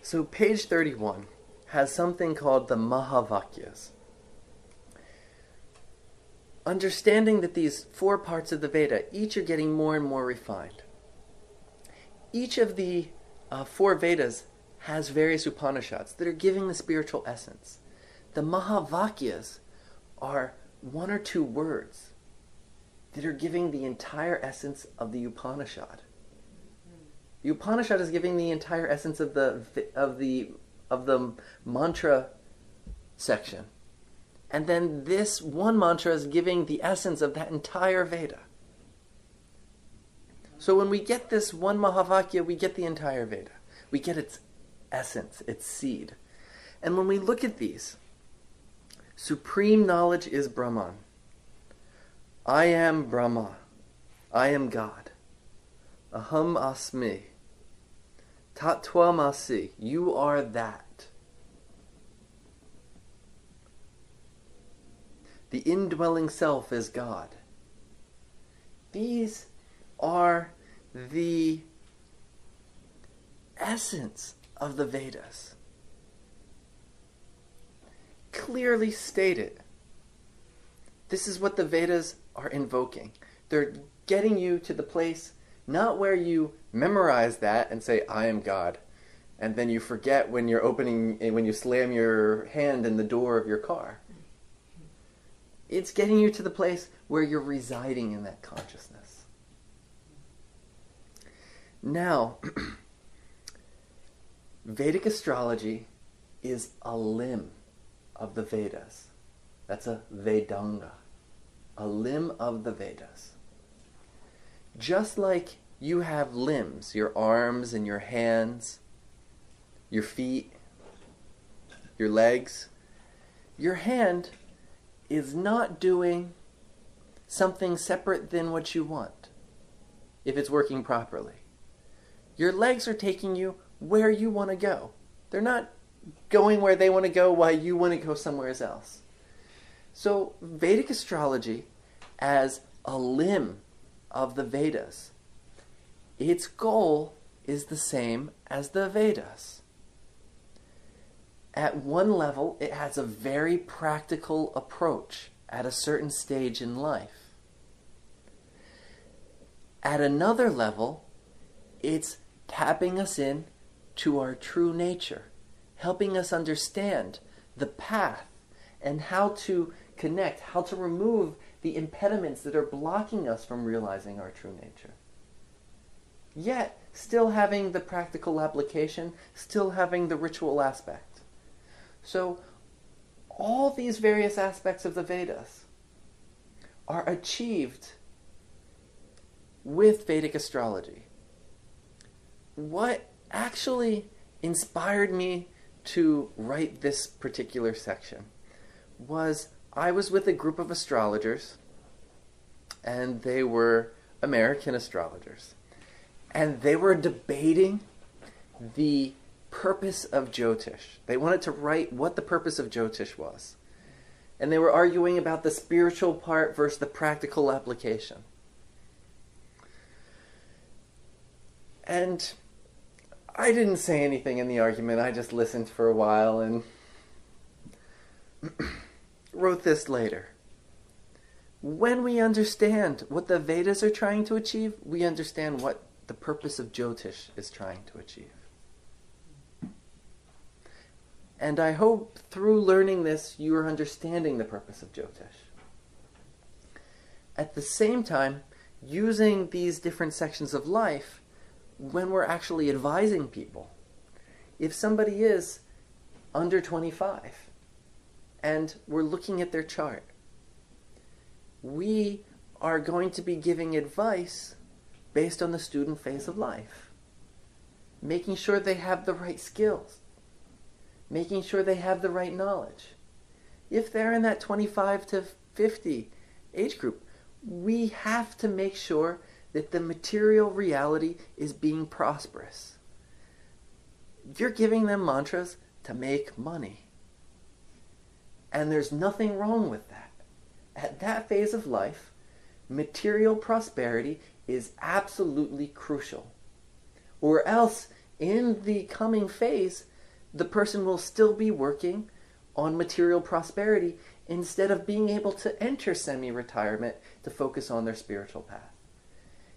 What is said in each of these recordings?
So page 31 has something called the Mahavakyas. Understanding that these 4 parts of the Veda, each are getting more and more refined. Each of the 4 Vedas has various Upanishads that are giving the spiritual essence. The Mahavakyas are 1 or 2 words that are giving the entire essence of the Upanishad. The Upanishad is giving the entire essence of the mantra section. And then this one mantra is giving the essence of that entire Veda. So when we get this one Mahavakya, we get the entire Veda. We get its essence, its seed. And when we look at these, supreme knowledge is Brahman. I am Brahma. I am God. Aham asmi. Tattvamasi. You are that. The indwelling self is God. These are the essence of the Vedas. Clearly stated. This is what the Vedas are invoking. They're getting you to the place not where you memorize that and say, I am God, and then you forget when you slam your hand in the door of your car. It's getting you to the place where you're residing in that consciousness. Now, Vedic astrology is a limb of the Vedas. That's a Vedanga, a limb of the Vedas. Just like you have limbs, your arms and your hands, your feet, your legs, your hand is not doing something separate than what you want, if it's working properly. Your legs are taking you where you want to go. They're not going where they want to go while you want to go somewhere else. So Vedic astrology, as a limb of the Vedas, its goal is the same as the Vedas. At one level, it has a very practical approach at a certain stage in life. At another level, it's tapping us in to our true nature, helping us understand the path and how to connect, how to remove the impediments that are blocking us from realizing our true nature. Yet, still having the practical application, still having the ritual aspect. So, all these various aspects of the Vedas are achieved with Vedic astrology. What actually inspired me to write this particular section was I was with a group of astrologers, and they were American astrologers, and they were debating the purpose of Jyotish. They wanted to write what the purpose of Jyotish was. And they were arguing about the spiritual part versus the practical application. And I didn't say anything in the argument. I just listened for a while and wrote this later. When we understand what the Vedas are trying to achieve, we understand what the purpose of Jyotish is trying to achieve. And I hope through learning this, you are understanding the purpose of Jyotish. At the same time, using these different sections of life when we're actually advising people. If somebody is under 25 and we're looking at their chart, we are going to be giving advice based on the student phase of life, making sure they have the right skills, making sure they have the right knowledge. If they're in that 25 to 50 age group, we have to make sure that the material reality is being prosperous. You're giving them mantras to make money. And there's nothing wrong with that. At that phase of life, material prosperity is absolutely crucial. Or else, in the coming phase, the person will still be working on material prosperity instead of being able to enter semi-retirement to focus on their spiritual path.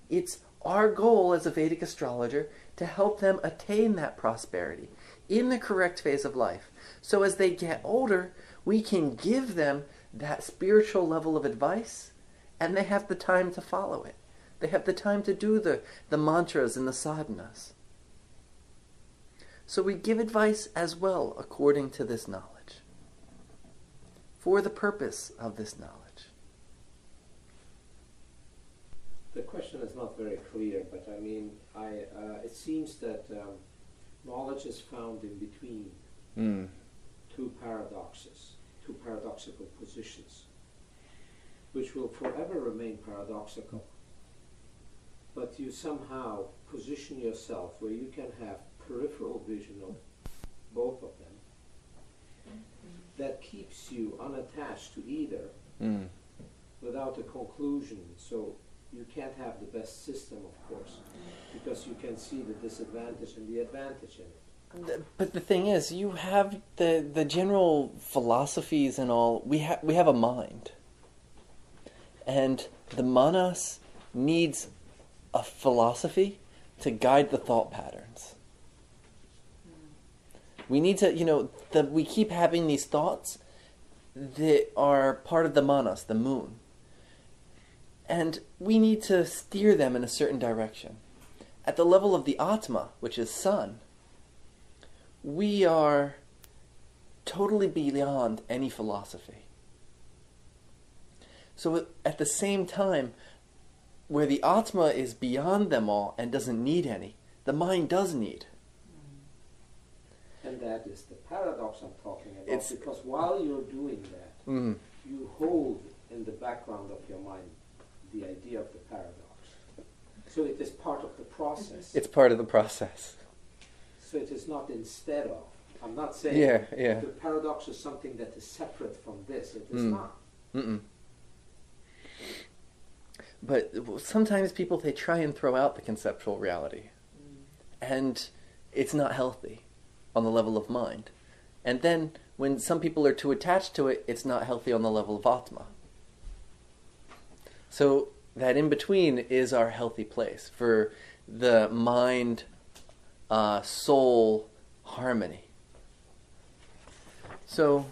It's our goal as a Vedic astrologer to help them attain that prosperity in the correct phase of life. So as they get older, we can give them that spiritual level of advice, and they have the time to follow it. They have the time to do the mantras and the sadhanas. So we give advice as well according to this knowledge, for the purpose of this knowledge. The question is not very clear, but I mean, it seems that knowledge is found in between two paradoxes, two paradoxical positions, which will forever remain paradoxical. But you somehow position yourself where you can have peripheral vision of both of them that keeps you unattached to either without a conclusion. So you can't have the best system, of course, because you can see the disadvantage and the advantage in it. But the thing is, you have the general philosophies and all. We have a mind, and the manas needs a philosophy to guide the thought patterns. We need to, we keep having these thoughts that are part of the manas, the moon. And we need to steer them in a certain direction. At the level of the Atma, which is sun, we are totally beyond any philosophy. So at the same time, where the Atma is beyond them all and doesn't need any, the mind does need. And that is the paradox I'm talking about, because while you're doing that, you hold in the background of your mind the idea of the paradox. So it is part of the process. It's part of the process. So it is not instead of. I'm not saying the paradox is something that is separate from this. It is not. But sometimes people, they try and throw out the conceptual reality. And it's not healthy on the level of mind. And then when some people are too attached to it, it's not healthy on the level of Atma. So that in between is our healthy place for the mind, soul harmony. So